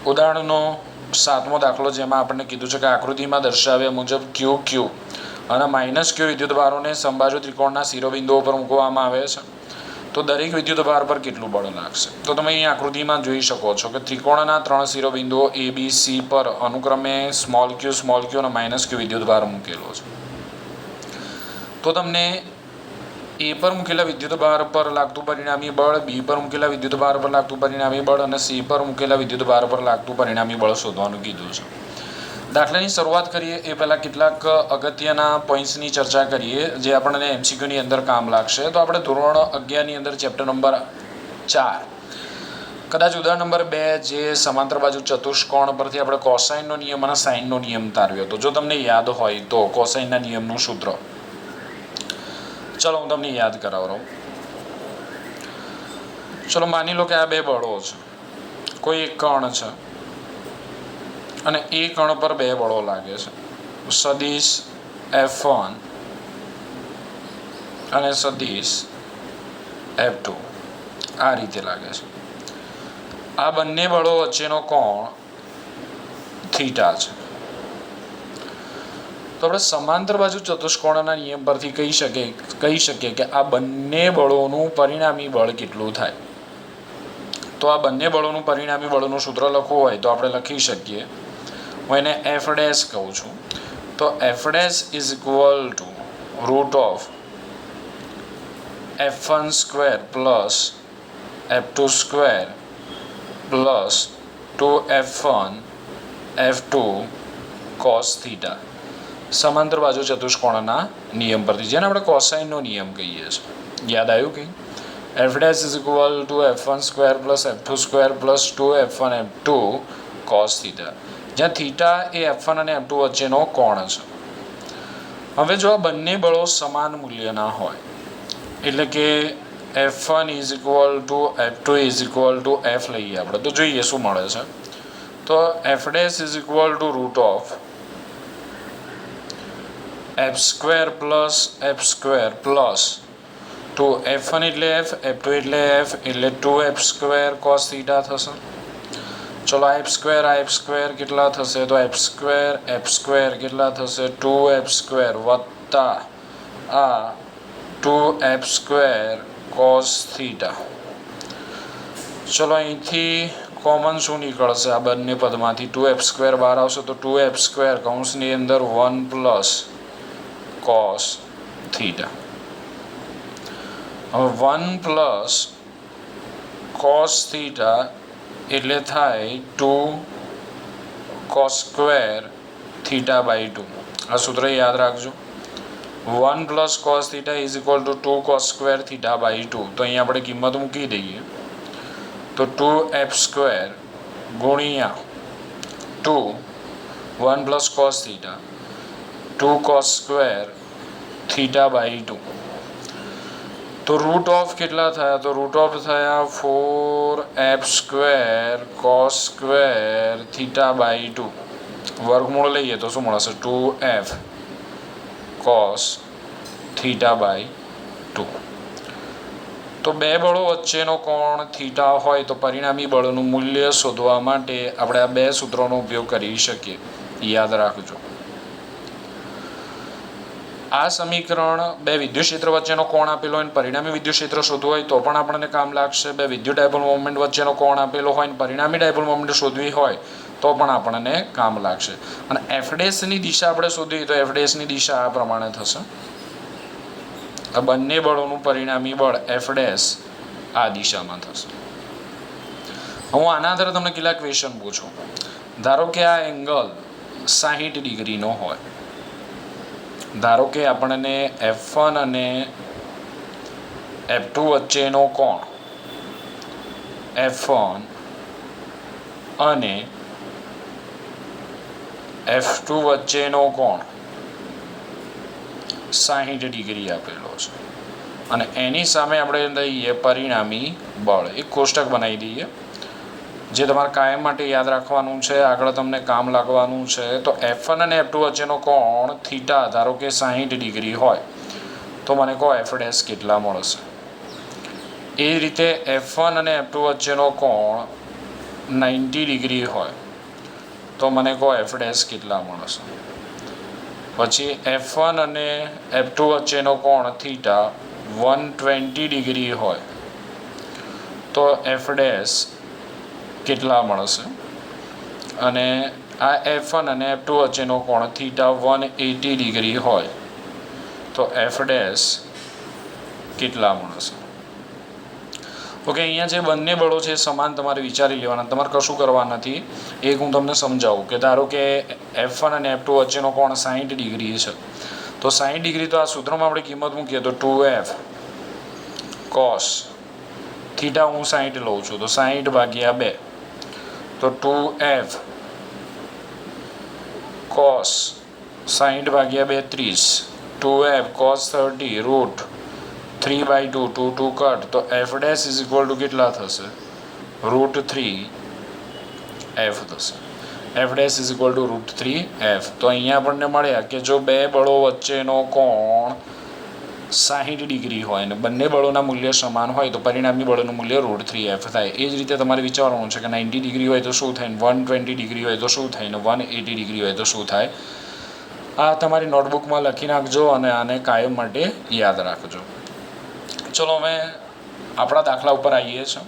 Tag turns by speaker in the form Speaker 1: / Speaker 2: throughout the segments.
Speaker 1: ઉદાહરણનો 7મો દાખલો, જેમાં આપણને કીધું છે કે આકૃતિમાં દર્શાવ્યા મુજબ ક્યુ અને -Q વિદ્યુતભારોને સમબાજુ ત્રિકોણના શિરોબિંદુઓ પર મૂકવામાં આવે છે, તો દરેક વિદ્યુતભાર પર કેટલું બળ લાગશે? તો તમે અહીં આકૃતિમાં જોઈ શકો છો કે ત્રિકોણના 3 શિરોબિંદુઓ A, B, C પર અનુક્રમે q અને -Q વિદ્યુતભાર મૂકેલો છે. તો તમને A પર મૂકેલા વિદ્યુતભાર પર લાગતું પરિણામી બળ, B પર મૂકેલા વિદ્યુતભાર પર લાગતું પરિણામી બળ અને C પર મૂકેલા વિદ્યુતભાર પર લાગતું પરિણામી બળ શોધવાનું કીધું છે. દાખલાની શરૂઆત કરીએ એ પહેલાં કેટલાક અગત્યના પોઈન્ટ્સની ચર્ચા કરીએ જે આપણને MCQની અંદર કામ લાગશે. તો આપણે ધોરણ 11ની અંદર ચેપ્ટર નંબર 4 કદાચ ઉદાહરણ નંબર 2 જે સમાંતર બાજુ ચતુષ્કોણ પરથી આપણે કોસાઇનનો નિયમ અને સાઇનનો નિયમ તારવ્યો હતો. જો તમને યાદ હોય તો કોસાઇનના નિયમનું સૂત્ર ચલો હું તમને યાદ કરાવડાવું. ચલો માની લો કે આ બે બળો છે. કોઈ એક કણ છે અને એ કણ પર બે બળો લાગે છે, સદિશ F1 અને સદિશ F2 આ રીતે લાગે છે. આ બંને બળો વચ્ચેનો કોણ થીટા છે. તો આપણે સમાંતર બાજુ ચતુષ્કોણના નિયમ પરથી કહી શકીએ કે આ બંને બળોનું પરિણામી બળ કેટલું થાય. તો આ બંને બળોનું પરિણામી બળનું સૂત્ર લખવું હોય તો આપણે લખી શકીએ. હું એને F' કહું છું. તો F' is equal two √of F1² plus F2² plus 2F1 F2 cos θ. સમાંતર બાજુ ચતુષ્કોણના નિયમ પરથી, જેને આપણે કોસાઇનનો નિયમ કહીએ છીએ. યાદ આવ્યું કંઈ? F' is equal two F1² plus F2² plus 2F1 F2 cos θ, જ્યાં થીટા એ F1 અને F2 વચ્ચેનો કોણ છે. હવે જો આ બંને બળો સમાન મૂલ્યના હોય, એટલે કે F1 is equal two F2 is equal two F લઈએ આપણે, તો જોઈએ શું મળે છે. તો F' is equal two √of F² plus F² plus 2F1 એટલે F, F2 એટલે F એટલે 2F² cos θ થશે. ચલો આ F² કેટલા થશે? તો F² કેટલા થશે? 2F² વત્તા આ 2F² cos θ. ચલો અહીંથી કોમન શું નીકળશે? આ બંને પદમાંથી 2F² બહાર આવશે તો 2F² કૌંસની અંદર 1 પ્લસ cos θ. હવે 1 પ્લસ cos θ એટલે થાય 2 cos² θ/2. આ સૂત્ર યાદ રાખજો. 1 plus cos θ is equal to 2 cos² θ/2. તો અહીં આપણે કિંમત મૂકી દઈએ તો 2F² ગુણ્યા 2 1 પ્લસ cos θ 2 cos² θ/2. તો √of કેટલા થયા? તો √of થયા 4F² cos² θ/2. વર્ગમૂળ લઈએ તો શું મળશે? 2F cos θ/2. તો બે બળો વચ્ચેનો કોણ થીટા હોય તો પરિણામી બળનું મૂલ્ય શોધવા માટે આપણે આ બે સૂત્રોનો ઉપયોગ કરી શકીએ. યાદ રાખજો. આ સમીકરણ બે વિદ્યુત ક્ષેત્ર વચ્ચેનો કોણ આપેલો હોય, પરિણામી વિદ્યુત ક્ષેત્ર શોધવું હોય તો પણ આપણને કામ લાગશે. બે વિદ્યુત ડાયપોલ મોમેન્ટ વચ્ચેનો કોણ આપેલો હોય, પરિણામી ડાયપોલ મોમેન્ટ શોધવી હોય તો પણ આપણને કામ લાગશે. અને F' ની દિશા આપણે શોધવી તો F' ની દિશા આ પ્રમાણે થશે. આ બંને બળોનું પરિણામી બળ F' આ દિશામાં થશે. હું આના આધારે તમને કેટલાક ક્વેશ્ચન પૂછું. ધારો કે આ એંગલ 60 ડિગ્રીનો હોય. ધારો કે આપણને F1 અને F2 વચ્ચેનો કોણ F1 અને F2 વચ્ચેનો કોણ 60 ડિગ્રી આપેલો છે અને એની સામે આપણે લઈએ પરિણામી બળ. એક કોષ્ટક બનાવી દઈએ જે તમારે કાયમ માટે યાદ રાખવાનું છે, આગળ તમને કામ લાગવાનું છે. તો F1 અને F2 વચ્ચેનો કોણ થીટા ધારો કે 60 ડિગ્રી હોય તો મને કહો F' કેટલા મળશે. એ રીતે F1 અને F2 વચ્ચેનો કોણ 90 ડિગ્રી હોય તો મને કહો એફ ડેશ કેટલા મળશે. પછી F1 અને F2 વચ્ચેનો કોણ થીટા 120 ડિગ્રી હોય તો એફ ડેશ કેટલા મળશે. અને આ F1 અને F2 વચ્ચેનો કોણ થીટા 180 ડિગ્રી હોય તો એફ ડેશ કેટલા મળશે. ઓકે, અહીંયા જે બંને બળો છે સમાન તમારે વિચારી લેવાના, તમારે કશું કરવા નથી. એક હું તમને સમજાવું કે ધારો કે F1 અને F2 વચ્ચેનો કોણ 60 ડિગ્રી છે તો 60 ડિગ્રી તો આ સૂત્રમાં આપણે કિંમત મૂકીએ તો 2F cos થીટા હું 60 લઉં છું તો 60 ભાગ્યા 2 તો 2F cos 60 ભાગ્યા 2 30 2F cos 30 રૂટ 3/2 2 કટ તો F dash is equal two કેટલા થશે √3F થશે. F dash is equal two √3F. તો અહીંયા આપણને મળ્યા કે જો બે બળો વચ્ચેનો કોણ 60 ડિગ્રી હોય અને બંને બળોના મૂલ્ય સમાન હોય તો પરિણામી બળોનું મૂલ્ય √3F થાય. એ જ રીતે તમારે વિચારવાનું છે કે 90 ડિગ્રી હોય તો શું થાય, 120 ડિગ્રી હોય તો શું થાય, ને 180 ડિગ્રી હોય તો શું થાય. આ તમારી નોટબુકમાં લખી નાખજો અને આને કાયમ માટે યાદ રાખજો. ચલો હવે આપણા દાખલા ઉપર આવીએ છીએ.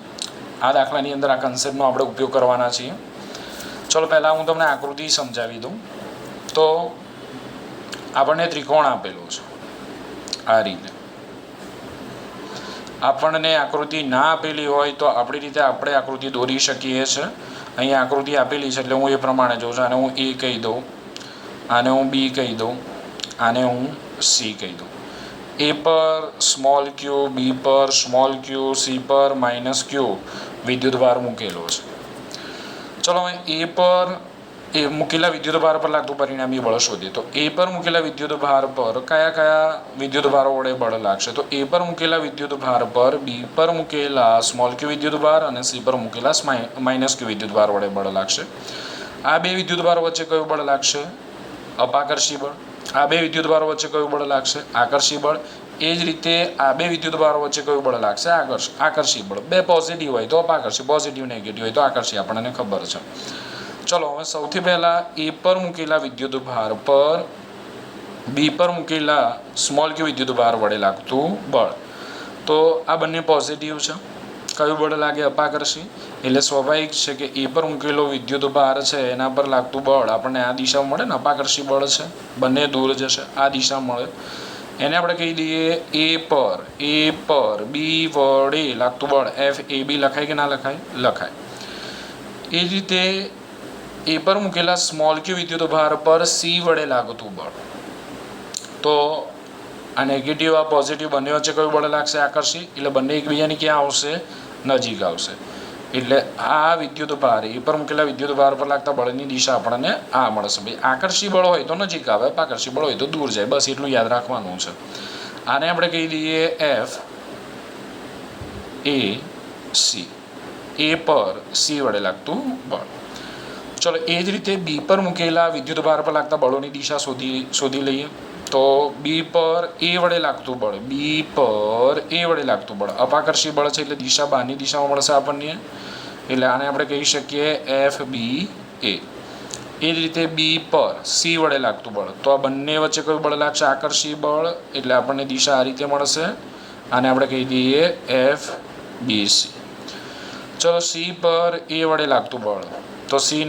Speaker 1: આ દાખલાની અંદર આ કન્સેપ્ટનો આપણે ઉપયોગ કરવાના છીએ. ચલો પહેલાં હું તમને આકૃતિ સમજાવી દઉં. તો આપણને ત્રિકોણ આપેલો છે આ રીતે. આપણને આકૃતિ ના આપેલી હોય તો આપણી રીતે આપણે આકૃતિ દોરી શકીએ છીએ. અહીંયા આકૃતિ આપેલી છે એટલે હું એ પ્રમાણે જોઉં છું. આને હું A કહી દઉં, આને હું B કહી દઉં, આને હું C કહી દઉં. A પર સ્મોલ ક્યુ, B પર સ્મોલ ક્યુ, C પર માઇનસ ક્યુ વિદ્યુતભાર મૂકેલો છે. ચલો હવે A પર મૂકેલા વિદ્યુતભાર પર લાગતું પરિણામી બળ શોધીએ. તો A પર મૂકેલા વિદ્યુતભાર પર કયા કયા વિદ્યુતભારો વડે બળ લાગશે. તો A પર મૂકેલા વિદ્યુતભાર પર B પર મૂકેલા સ્મોલ ક્યુ વિદ્યુતભાર અને C પર મૂકેલા માઇનસ ક્યુ વિદ્યુતભાર વડે બળ લાગશે. આ બે વિદ્યુતભારો વચ્ચે કયું બળ લાગશે? અપાકર્ષી બળ. આ બે વિદ્યુતભારો વચ્ચે કયું બળ લાગશે? આકર્ષી બળ. એ જ રીતે આ બે વિદ્યુતભારો વચ્ચે કયું બળ લાગશે? આકર્ષી બળ. બે પોઝિટિવ હોય તો અપાકર્ષી, પોઝિટિવ નેગેટિવ હોય તો આકર્ષી, આપણને ખબર છે. ચલો હવે સૌથી પહેલાં A પર મૂકેલા વિદ્યુતભાર પર B પર મૂકેલા સ્મોલ ક્યુ વિદ્યુતભાર વડે લાગતું બળ. તો આ બંને પોઝિટિવ છે. કયું બળ લાગે? અપાકર્ષી. એટલે સ્વાભાવિક છે કે A પર મૂકેલો વિદ્યુતભાર છે એના પર લાગતું બળ આપણને આ દિશા મળે ને, અપાકર્ષી બળ છે, બંને દૂર જશે, આ દિશા મળે. એને આપણે કહી દઈએ A પર B વડે લાગતું બળ FAB લખાય કે ના લખાય? લખાય. એ જ રીતે A પર મૂકેલા સ્મોલ ક્યુ વિદ્યુતભાર પર C વડે લાગતું બળ. તો આ નેગેટિવ આ પોઝિટિવ બંને વચ્ચે કયું બળ લાગશે? આકર્ષી. એટલે બંને એકબીજાની ક્યાં આવશે? નજીક આવશે. એટલે આ વિદ્યુતભાર A પર મૂકેલા વિદ્યુતભાર પર લાગતા બળની દિશા આપણને આ મળશે. ભાઈ આકર્ષી બળ હોય તો નજીક આવે, અપાકર્ષી બળ હોય તો દૂર જાય. બસ એટલું યાદ રાખવાનું છે. આને આપણે કહી દઈએ FAC. A પર C વડે લાગતું બળ. ચલો એ જ રીતે B પર મૂકેલા વિદ્યુતભાર પર લાગતા બળોની દિશા શોધી લઈએ. તો B પર A વડે લાગતું બળ, B પર A વડે લાગતું બળ અપાકર્ષી બળ છે એટલે દિશા બહારની દિશામાં મળશે આપણને. એટલે આને આપણે કહી શકીએ FBA. એ જ રીતે B પર C વડે લાગતું બળ. તો આ બંને વચ્ચે કયું બળ લાગશે? આકર્ષી બળ. એટલે આપણને દિશા આ રીતે મળશે. આને આપણે કહી દઈએ FBC. ચલો C પર A વડે લાગતું બળ. તો C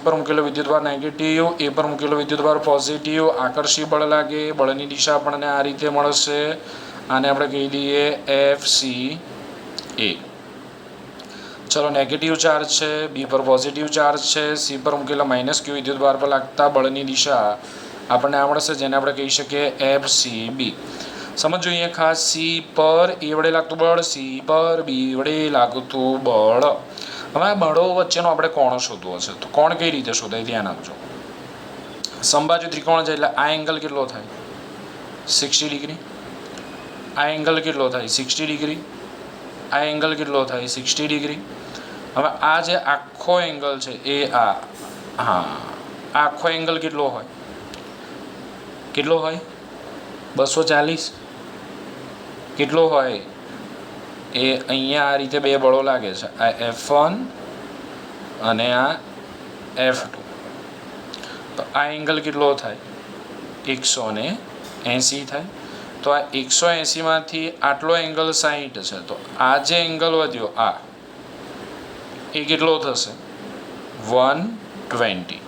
Speaker 1: પર મૂકેલો વિદ્યુતભાર નેગેટિવ, A પર મૂકેલો વિદ્યુતભાર પોઝિટિવ, આકર્ષી બળ લાગે, બળની દિશા આપણને આ રીતે મળશે. આને આપણે કહી દઈએ FCA. ચલો નેગેટિવ ચાર્જ છે, B પર પોઝિટિવ ચાર્જ છે, C પર મૂકેલા માઇનસ ક્યુ વિદ્યુતભાર પર લાગતા બળની દિશા આપણને આ મળશે જેને આપણે કહી શકીએ FCB. સમજો અહીંયા ખાસ C પર A વડે લાગતું બળ, C પર B વડે લાગતું બળ. હવે આ બળો વચ્ચેનો આપણે કોણ શોધવો છે. તો કોણ કઈ રીતે શોધાય ધ્યાન આપજો. સમબાજુ ત્રિકોણ છે એટલે આ એંગલ કેટલો થાય? 60 ડિગ્રી. આ એંગલ કેટલો થાય? 60 ડિગ્રી. આ એંગલ કેટલો થાય? 60 ડિગ્રી. હવે આ જે આખો એંગલ છે એ આ આખો એંગલ કેટલો હોય? કેટલો હોય? 240. કેટલો હોય? એ અહીંયા આ રીતે બે બળો લાગે છે, આ F1 અને આ F2. તો આ એંગલ કેટલો થાય? 180 થાય. તો આ 180માંથી આટલો એંગલ 60 છે. તો આ જે એંગલ વધ્યો આ એ કેટલો થશે? 120.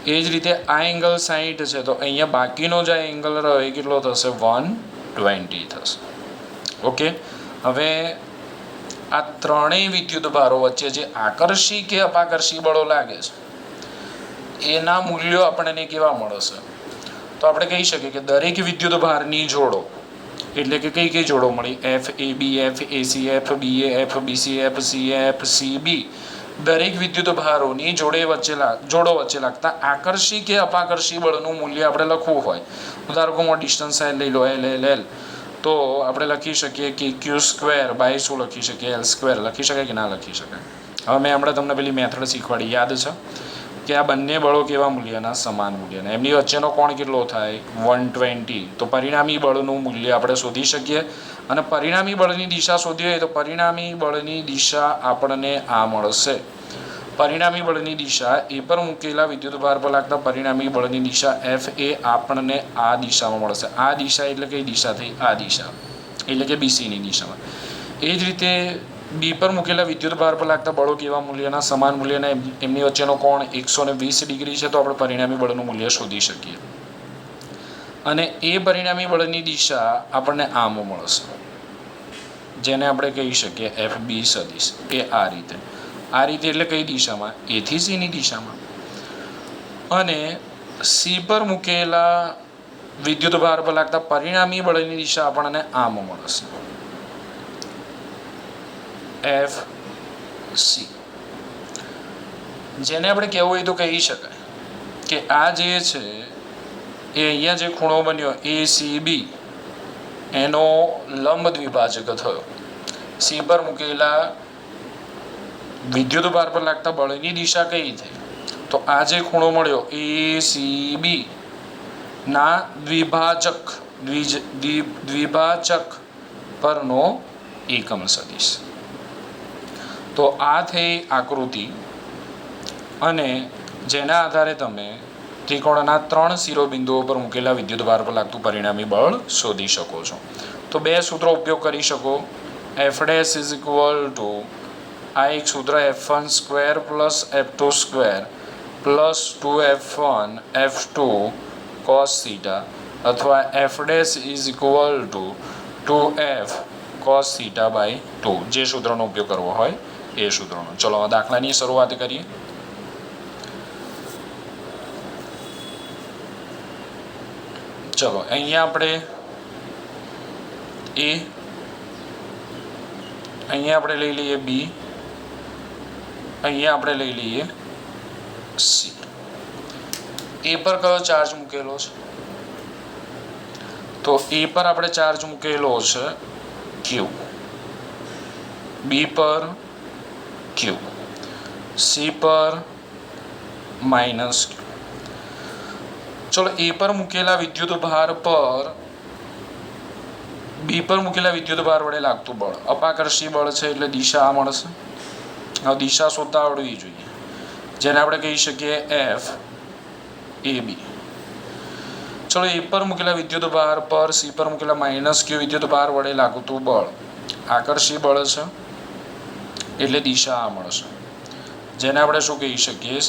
Speaker 1: એ જ રીતે આ એંગલ 60 છે. તો અહીંયા બાકીનો જે એંગલ રહ્યો એ કેટલો થશે? 120 થશે. ઓકે. હવે આ ત્રણેય વિદ્યુત ભારો વચ્ચે જે આકર્ષી કે અપાકર્ષી બળો લાગે છે એના મૂલ્યો આપણને કેવા મળશે? તો આપણે કહી શકીએ કે દરેક વિદ્યુત ભારની જોડો એટલે કે કઈ જોડો મળી? FAB, FACF, BAF, BCF, CF, CB દરેક વિદ્યુત ભારોની જોડો વચ્ચે લાગતા આકર્ષી કે અપાકર્ષી બળનું મૂલ્ય આપણે લખવું હોય, ધારો કે હું ડિસ્ટન્સ L લઈ લો, L, તો આપણે લખી શકીએ કે Q² બાય શું લખી શકીએ? L² લખી શકાય કે ના લખી શકાય? હવે મેં હમણાં તમને પેલી મેથડ શીખવાડી, યાદ છે કે આ બંને બળો કેવા મૂલ્યના? સમાન મૂલ્યના. એમની વચ્ચેનો કોણ કેટલો થાય? 120. તો પરિણામી બળનું મૂલ્ય આપણે શોધી શકીએ. અને પરિણામી બળની દિશા શોધી હોય તો પરિણામી બળની દિશા આપણને આ મળશે. પરિણામી બળની દિશા એ પર મૂકેલા વિદ્યુત ભાર પર લાગતા પરિણામી બળની દિશા F એ આપણને આ દિશામાં મળશે. આ દિશા એટલે કઈ દિશા થઈ? આ દિશા એટલે કે BCની દિશામાં. એ જ રીતે બી પર મૂકેલા વિદ્યુત ભાર પર લાગતા બળો કેવા મૂલ્યના? સમાન મૂલ્યના. એમની વચ્ચેનો કોણ 120 ડિગ્રી છે. તો આપણે પરિણામી બળનું મૂલ્ય શોધી શકીએ. અને એ પરિણામી બળની દિશા આપણને આમ મળશે, જેને આપણે કહી શકીએ FB સદિશ. એ આ રીતે એટલે કઈ દિશામાં? A થી C ની દિશામાં. અને C પર મૂકેલા વિદ્યુત ભાર પર લાગતા પરિણામી બળની દિશા આપણને આમ મળશે, FC. જેને આપણે કહેવું હોય તો કહી શકાય કે આ જે છે એ અહીંયા જે ખૂણો બન્યો ACB એનો લંબ દ્વિભાજક થયો. C પર મૂકેલા વિદ્યુત ભાર પર લાગતા બળની દિશા કઈ થઈ? તો આ જે ખૂણો મળ્યો ACB ના દ્વિભાજક પરનો એકમ સદિશ. તો આ થઈ આકૃતિ, અને જેના આધારે તમે ત્રિકોણના 3 શિરોબિંદુઓ પર મૂકેલા વિદ્યુત ભાર પર લાગતું પરિણામી બળ શોધી શકો છો. તો બે સૂત્રો ઉપયોગ કરી શકો. F' ઇઝ ઇક્વલ ટુ આ એક સૂત્ર F1² plus F2² plus 2F1 F2 cos theta, અથવા F' is equal to 2F cos theta by 2, જે સૂત્રનો ઉપયોગ કરવો હોય એ સૂત્રનો. ચલો આ દાખલાની શરૂઆત કરીએ. ચલો અહીંયા આપણે A, અહીંયા આપણે લઈ લઈએ B, અહીંયા આપણે લઈ લઈએ C. A પર કયો ચાર્જ મૂકેલો છે? તો A પર આપણે ચાર્જ મૂકેલો છે Q, B પર Q, C પર માઇનસ Q. ચલો A પર મૂકેલા વિદ્યુત ભાર પર B પર મૂકેલા વિદ્યુત ભાર વડે લાગતું બળ અપાકર્ષી બળ છે, એટલે દિશા આ મળશે. હવે દિશા શોધતા આવડવી જોઈએ, જેને આપણે કહી શકીએ FAB. ચલો A પર મૂકેલા વિદ્યુત ભાર પર C પર મૂકેલા માઇનસ Q વિદ્યુત ભાર વડે લાગતું બળ આકર્ષી બળ છે, એટલે દિશા આ મળશે, જેને આપણે શું કહી શકીએ?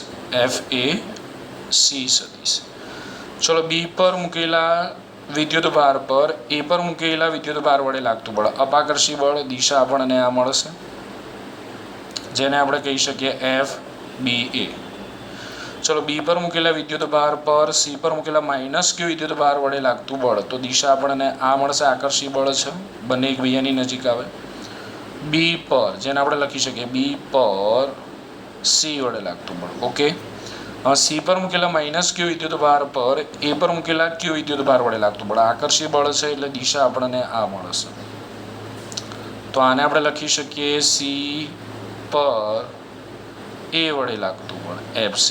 Speaker 1: FAC સદિશ. ચલો B પર મૂકેલા વિદ્યુત ભાર પર A પર મૂકેલા વિદ્યુત ભાર વડે લાગતું બળ અપાકર્ષી બળ, દિશા આપણને આ મળશે, જેને આપણે કહી શકીએ FBA. ચલો B પર મૂકેલા વિદ્યુત ભાર પર C પર મૂકેલા માઇનસ Q વિદ્યુત ભાર વડે લાગતું બળ, તો દિશા આપણને આ મળશે, આકર્ષી બળ છે, બંને એકબીજાની નજીક આવે. B પર, જેને આપણે લખી શકીએ B પર C વડે લાગતું બળ. ઓકે. C પર મૂકેલા માઇનસ Q વિદ્યુત ભાર પર A પર મૂકેલા Q વિદ્યુત ભાર વડે લાગતું બળ આકર્ષી બળ છે, એટલે દિશા આપણને આ મળશે. તો આને આપણે લખી શકીએ C પર A વડે લાગતું બળ FC.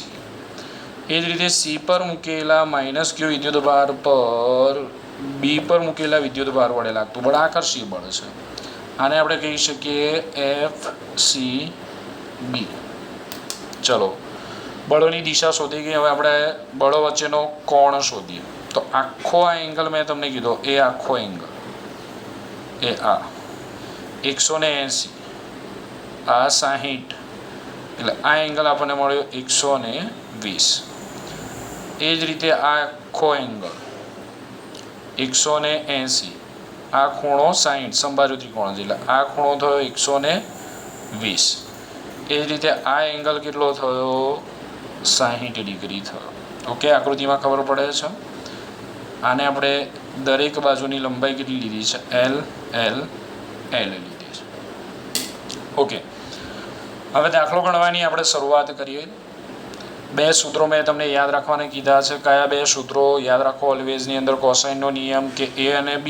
Speaker 1: એ જ રીતે C પર મૂકેલા માઇનસ Q વિદ્યુત ભાર પર B પર મૂકેલા વિદ્યુત ભાર વડે લાગતું બળ આકર્ષી બળ છે. આને આપણે કહી શકીએ FCB. ચલો, બળોની દિશા શોધી ગઈ. હવે આપણે બળો વચ્ચેનો કોણ શોધીએ. તો આખો આ એંગલ મેં તમને કીધો, એ આખો એંગલ એ આ 180, આ 60, એટલે આ એંગલ આપણને મળ્યો 120. એ જ રીતે આ આખો એંગલ 180, આ ખૂણો 60, સમબાજુ ત્રિકોણ છે, એટલે આ ખૂણો થયો 120. એ જ રીતે આ એંગલ કેટલો થયો? 60 ડિગ્રી થયો. ઓકે, આકૃતિમાં ખબર પડે છે. આને આપણે દરેક બાજુની લંબાઈ કેટલી લીધી છે? L લીધી છે. ઓકે, હવે દાખલો ગણવાની આપણે શરૂઆત કરીએ. 2 સૂત્રો મેં તમને યાદ રાખવાને કીધા છે. કયા 2 સૂત્રો યાદ રાખો? ઓલવેઝની અંદર કોસાઇનનો નિયમ કે A અને B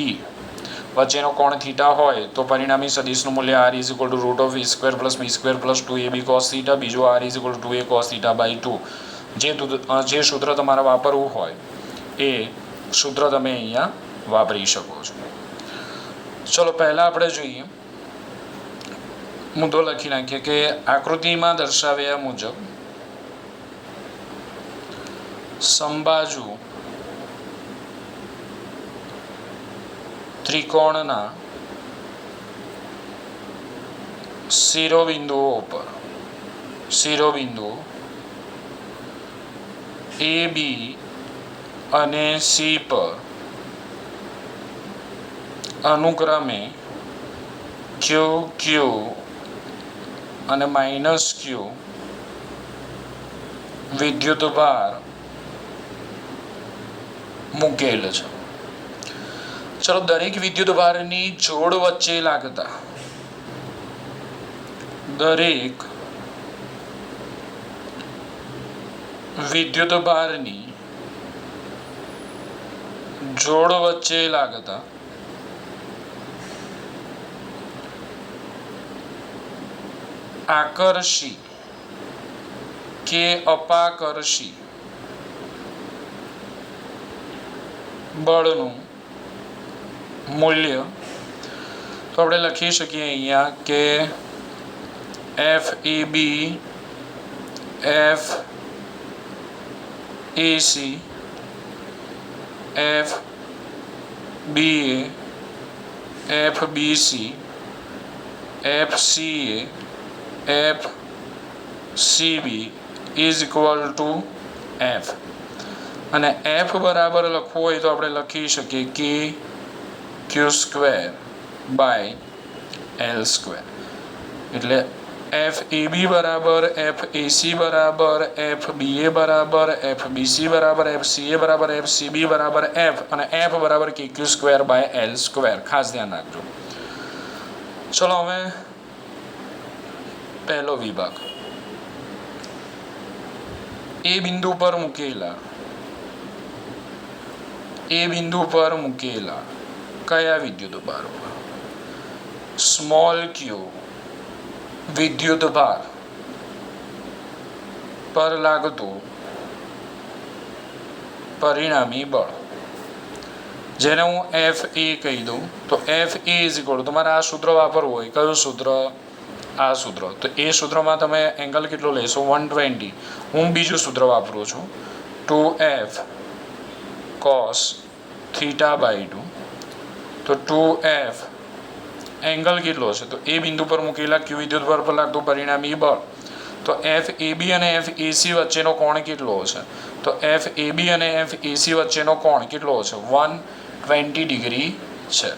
Speaker 1: વચ્ચેનો કોણ થીટા હોય તો પરિણામી સદિશનું મૂલ્ય R = √(a² + b² + 2ab cos θ). બીજું R = 2a cos θ/2. જે સૂત્ર તમારે વાપરવું હોય એ સૂત્ર તમે અહીંયા વાપરી શકો છો. ચલો, પહેલાં આપણે જોઈએ, મુદ્દો લખી નાખીએ કે આકૃતિમાં દર્શાવ્યા મુજબ સમબાજુ ત્રિકોણના શિરોબિંદુઓ પર A, B અને C પર અનુક્રમે Q અને -Q વિદ્યુતભાર મૂકેલ છે. ચલો, દરેક વિદ્યુતભારની જોડ વચ્ચે લાગતા દરેક વિદ્યુતભારની જોડ વચ્ચે લાગતા આકર્ષી કે અપાકર્ષી બળનું મૂલ્ય તો આપણે લખી શકીએ અહીંયા કે FAB, FAC, FBA, FBC, FCA, FCB = F. અને F બરાબર લખવું હોય તો આપણે લખી શકીએ કે Q²/L². એટલે FAB બરાબર FAC બરાબર FBA બરાબર FBC બરાબર FCA બરાબર FCB બરાબર F અને F બરાબર Q²/L². ખાસ ધ્યાન રાખજો. ચલો, હવે પહેલો વિભાગ. એ બિંદુ પર મૂકેલા કયા વિદ્યુતભારો? સ્મોલ q વિદ્યુતભાર પર લાગતું પરિણામી બળ, જેને હું FA કહી દઉં. તો FA = તમારે આ સૂત્ર વાપરવું હોય. કયું સૂત્ર? આ સૂત્ર. તો એ સૂત્રમાં તમે એંગલ કેટલો લેશો? 120. હું બીજું સૂત્ર વાપરું છું, 2F cos θ/2. તો 2F એંગલ કેટલો છે? તો એ બિંદુ પર મૂકેલા Q વિદ્યુતભાર પર લાગતું પરિણામી બળ. તો FAB અને FAC વચ્ચેનો કોણ કેટલો છે? તો FAB અને FAC વચ્ચેનો કોણ કેટલો છે? 120 ડિગ્રી છે.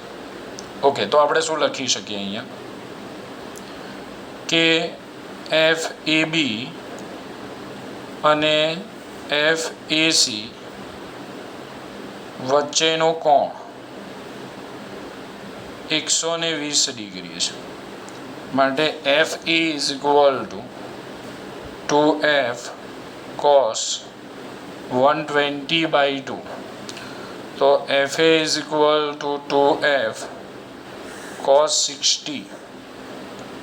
Speaker 1: ઓકે, તો આપણે શું લખી શકીએ અહીંયા કે FAB અને FAC વચ્ચેનો કોણ 120 ડિગ્રી છે. માટે FA = 2F cos 120/2. તો FA = 2F cos 60.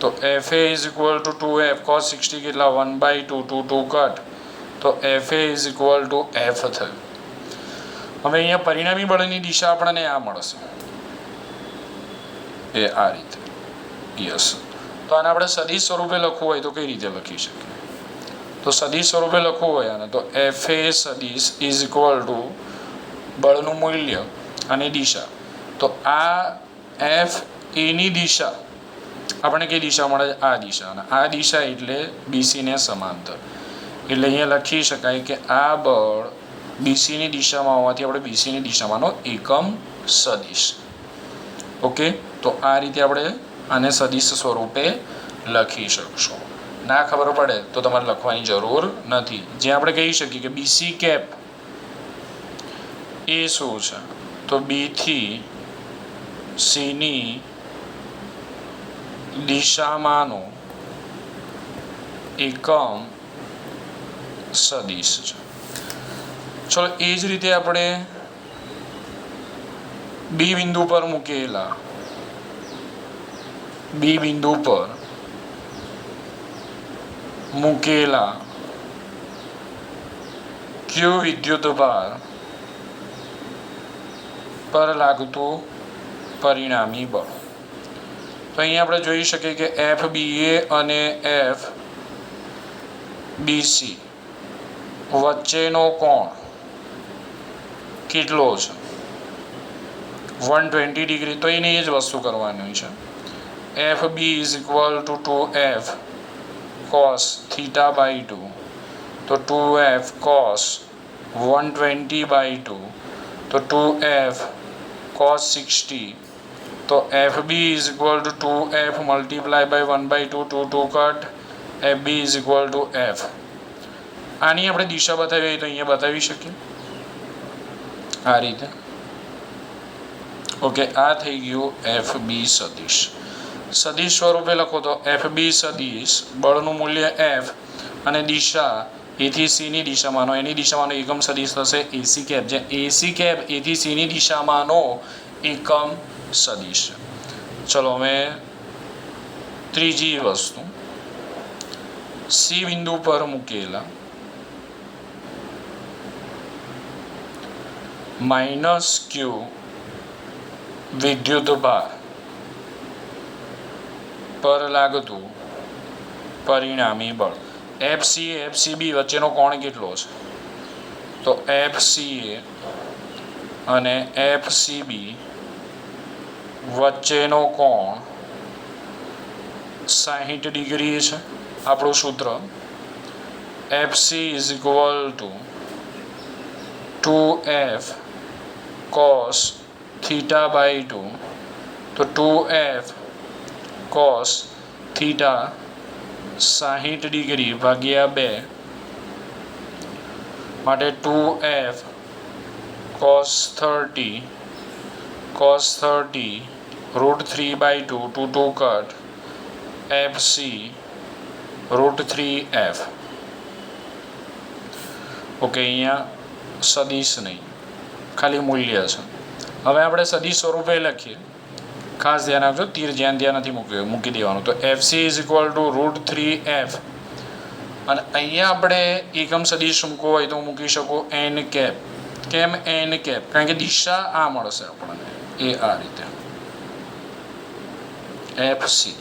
Speaker 1: તો FA = 2F cos 60 કેટલા? 1/2, 2 કટ. તો FA = F થયું. હવે અહીંયા પરિણામી બળની દિશા આપણને આ મળશે, એ આ રીતે. યસ. તો આને આપણે સદિશ સ્વરૂપે લખવું હોય તો કઈ રીતે લખી શકીએ? તો સદિશ સ્વરૂપે લખવું હોય આને તો એફ એ સદિશ ઇઝ ઇક્વલ ટુ બળનું મૂલ્ય અને દિશા. તો આ એફ એની દિશા આપણને કઈ દિશા મળે? આ દિશા. અને આ દિશા એટલે બીસીને સમાંતર. એટલે અહીંયા લખી શકાય કે આ બળ બીસીની દિશામાં હોવાથી આપણે બીસીની દિશામાંનો એકમ સદિશ. ઓકે, તો આ રીતે આપણે આને સદિશ સ્વરૂપે લખી શકશું. ના ખબર પડે તો તમારે લખવાની જરૂર નથી. જે આપણે કહી શકીએ કે બીસી કેપ એ શું છે? તો બી થી સીની દિશામાંનો એકમ સદિશ છે. ચલો એ જ રીતે આપણે બી બિંદુ પર મૂકેલા ક્યુ વિદ્યુતભાર પર લાગતું પરિણામી બળ. તો અહીંયા આપણે જોઈ શકીએ કે એફ બી એ અને એફ બીસી વચ્ચેનો કોણ કેટલો છે? 120 ડિગ્રી. તો એની એ જ વસ્તુ કરવાની છે. F B is equal to 2f cos theta by 2. તો 2f cos 120/2 તો 2f cos 60. તો F B is equal to 2f multiply by 1/2 2 cut F B is equal to F. આની આપણે દિશા બતાવી હોય તો અહીંયા બતાવી શકીએ આ રીતે. ઓકે, આ થઈ ગયું એફ બી સદિશ. સદિશ સ્વરૂપે લખો તો એફ બી સદિશ બળનું મૂલ્ય એફ અને દિશા એથી સીની દિશામાંનો એની દિશામાંનો એકમ સદિશ થશે એસી કેપ. જે એસી કેપ એથી સીની દિશામાંનો એકમ સદિશ. ચલો હવે ત્રીજી વસ્તુ, સી બિંદુ પર મૂકેલા માઇનસ ક્યુ વિદ્યુતભાર પર લાગતું પરિણામી બળ. એફસી વચ્ચેનો કોણ કેટલો છે? તો એફસીએ અને એફસીબી વચ્ચેનો કોણ 60 ડિગ્રી છે. આપણું સૂત્ર FC is equal to 2f cos theta by 2. તો 2f cos થીટા 60 ડિગ્રી ભાગ્યા 2 માટે 2f cos 30 √3/2 2 cut fc √3f. Okay, અહીંયા સદિશ નહીં, ખાલી મૂલ્ય છે. હવે આપણે સદિશ સ્વરૂપે લખીએ. ખાસ ધ્યાન રાખજો, તીર જ્યાં ત્યાં નથી મૂકી દેવાનું. તો FC is equal two √3f અને અહીંયા આપણે એકમ સદિશ મૂકવો હોય તો મૂકી શકો એન કેપ. કેમ એન કેપ? કારણ કે દિશા આ મળશે આપણને એ આ રીતે એફસી.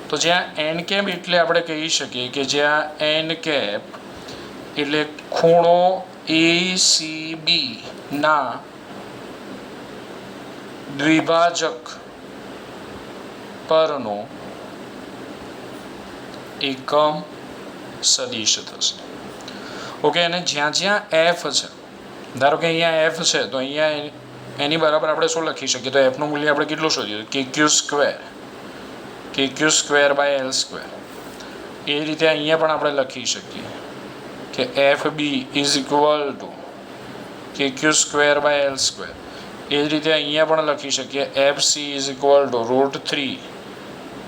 Speaker 1: તો જ્યાં એન કેપ એટલે આપણે કહી શકીએ કે જ્યાં એન કેપ એટલે ખૂણો ACB ના દ્વિભાજક પરનો એકમ સદિશ થશે. ઓકે, અને જ્યાં જ્યાં એફ છે, ધારો કે અહીંયા એફ છે તો અહીંયા એની બરાબર આપણે શું લખી શકીએ? તો એફનું મૂલ્ય આપણે કેટલું શોધ્યું? KQ² by L². એ રીતે અહીંયા પણ આપણે લખી શકીએ કે F B is equal to KQ² by L². એ જ રીતે અહીંયા પણ લખી શકીએ FC is equal to √3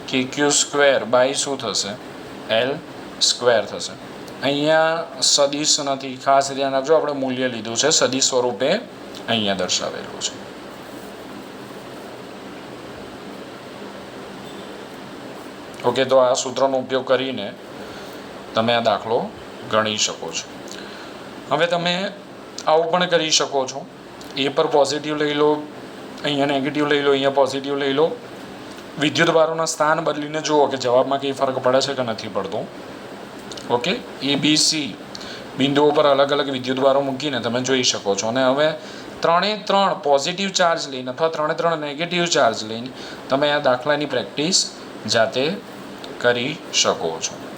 Speaker 1: KQ² by શું થશે? L² થશે. અહીંયા સદિશ નથી, ખાસ ધ્યાન રાખજો. આપણે મૂલ્ય લીધું છે સદિશ સ્વરૂપે અહીંયા દર્શાવેલું છે. ઓકે, તો આ સૂત્રનો ઉપયોગ કરીને તમે આ દાખલો ગણી શકો છો. હવે તમે આવું પણ કરી શકો છો. એ પર પોઝિટિવ લઈ લો, અહીંયા નેગેટિવ લઈ લો, અહીંયા પોઝિટિવ લઈ લો. વિદ્યુત ભારોના સ્થાન બદલીને જુઓ કે જવાબમાં કંઈ ફરક પડે છે કે નથી પડતો. ઓકે, એ બી સી બિંદુઓ પર અલગ અલગ વિદ્યુતભારો મૂકીને તમે જોઈ શકો છો. અને હવે 3 પોઝિટિવ ચાર્જ લઈને અથવા 3 નેગેટિવ ચાર્જ લઈને તમે આ દાખલાની પ્રેક્ટિસ જાતે કરી શકો છો.